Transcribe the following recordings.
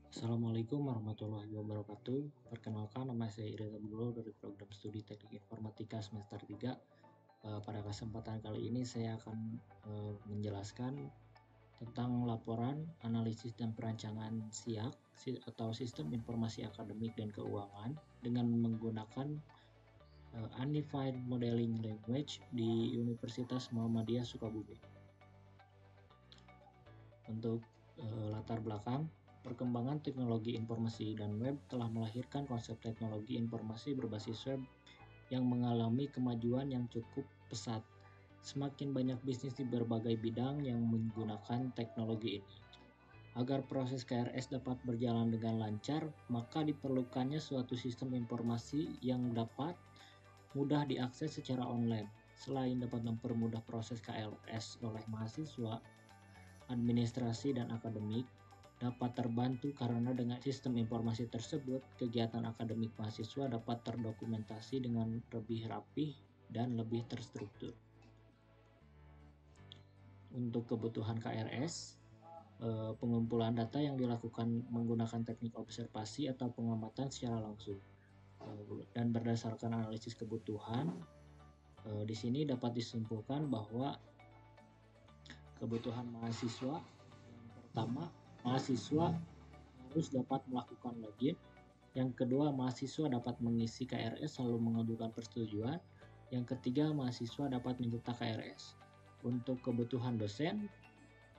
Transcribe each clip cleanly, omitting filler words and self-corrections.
Assalamualaikum warahmatullahi wabarakatuh. Perkenalkan, nama saya Ira Zabullo dari program studi Teknik Informatika semester 3. Pada kesempatan kali ini saya akan menjelaskan tentang laporan, analisis dan perancangan SIAK atau Sistem Informasi Akademik dan Keuangan dengan menggunakan Unified Modeling Language di Universitas Muhammadiyah Sukabumi. Untuk latar belakang, perkembangan teknologi informasi dan web telah melahirkan konsep teknologi informasi berbasis web yang mengalami kemajuan yang cukup pesat. Semakin banyak bisnis di berbagai bidang yang menggunakan teknologi ini. Agar proses KRS dapat berjalan dengan lancar, maka diperlukannya suatu sistem informasi yang dapat mudah diakses secara online. Selain dapat mempermudah proses KRS oleh mahasiswa, administrasi dan akademik dapat terbantu karena dengan sistem informasi tersebut, kegiatan akademik mahasiswa dapat terdokumentasi dengan lebih rapih dan lebih terstruktur. Untuk kebutuhan KRS, pengumpulan data yang dilakukan menggunakan teknik observasi atau pengamatan secara langsung. Dan berdasarkan analisis kebutuhan, di sini dapat disimpulkan bahwa kebutuhan mahasiswa yang pertama, mahasiswa harus dapat melakukan login. Yang kedua, mahasiswa dapat mengisi KRS lalu mengajukan persetujuan. Yang ketiga, mahasiswa dapat mencetak KRS. Untuk kebutuhan dosen,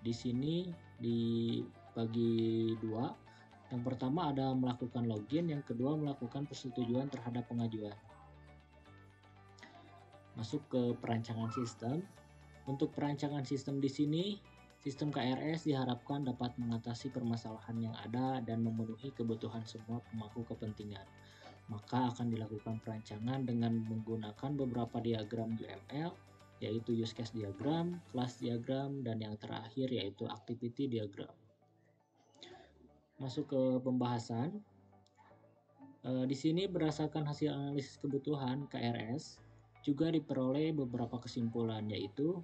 di sini dibagi dua. Yang pertama ada melakukan login, yang kedua melakukan persetujuan terhadap pengajuan. Masuk ke perancangan sistem. Untuk perancangan sistem di sini, sistem KRS diharapkan dapat mengatasi permasalahan yang ada dan memenuhi kebutuhan semua pemangku kepentingan. Maka akan dilakukan perancangan dengan menggunakan beberapa diagram UML, yaitu use case diagram, class diagram, dan yang terakhir yaitu activity diagram. Masuk ke pembahasan. Di sini berdasarkan hasil analisis kebutuhan KRS, juga diperoleh beberapa kesimpulan, yaitu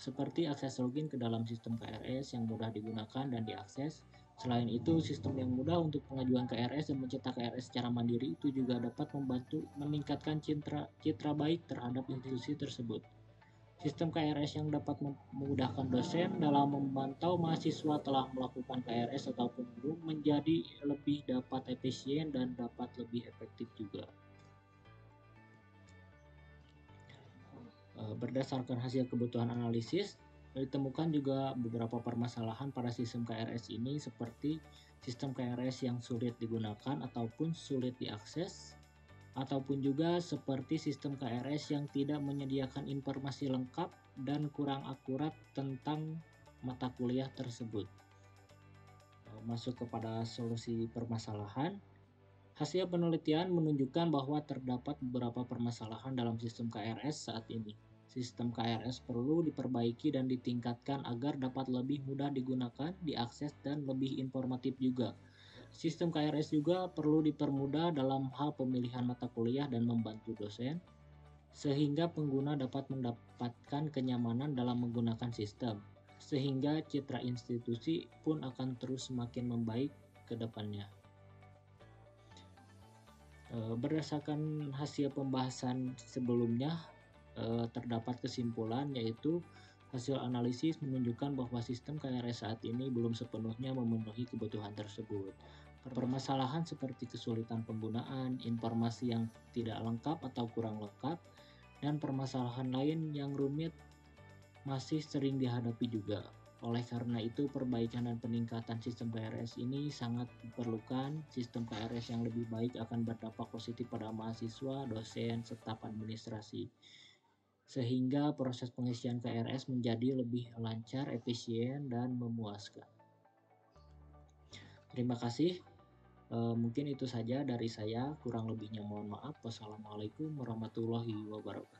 seperti akses login ke dalam sistem KRS yang mudah digunakan dan diakses. Selain itu, sistem yang mudah untuk pengajuan KRS dan mencetak KRS secara mandiri itu juga dapat membantu meningkatkan citra baik terhadap institusi tersebut. Sistem KRS yang dapat memudahkan dosen dalam memantau mahasiswa telah melakukan KRS ataupun belum menjadi lebih dapat efisien dan dapat lebih efektif juga. Berdasarkan hasil kebutuhan analisis, ditemukan juga beberapa permasalahan pada sistem KRS ini seperti sistem KRS yang sulit digunakan ataupun sulit diakses, ataupun juga seperti sistem KRS yang tidak menyediakan informasi lengkap dan kurang akurat tentang mata kuliah tersebut. Masuk kepada solusi permasalahan. Hasil penelitian menunjukkan bahwa terdapat beberapa permasalahan dalam sistem KRS saat ini. Sistem KRS perlu diperbaiki dan ditingkatkan agar dapat lebih mudah digunakan, diakses, dan lebih informatif juga. Sistem KRS juga perlu dipermudah dalam hal pemilihan mata kuliah dan membantu dosen, sehingga pengguna dapat mendapatkan kenyamanan dalam menggunakan sistem, sehingga citra institusi pun akan terus semakin membaik ke depannya. Berdasarkan hasil pembahasan sebelumnya, terdapat kesimpulan yaitu hasil analisis menunjukkan bahwa sistem KRS saat ini belum sepenuhnya memenuhi kebutuhan tersebut. Permasalahan seperti kesulitan penggunaan, informasi yang tidak lengkap atau kurang lengkap, dan permasalahan lain yang rumit masih sering dihadapi juga. Oleh karena itu, perbaikan dan peningkatan sistem KRS ini sangat diperlukan. Sistem KRS yang lebih baik akan berdampak positif pada mahasiswa, dosen, staf administrasi, sehingga proses pengisian KRS menjadi lebih lancar, efisien, dan memuaskan. Terima kasih. Mungkin itu saja dari saya. Kurang lebihnya mohon maaf. Wassalamualaikum warahmatullahi wabarakatuh.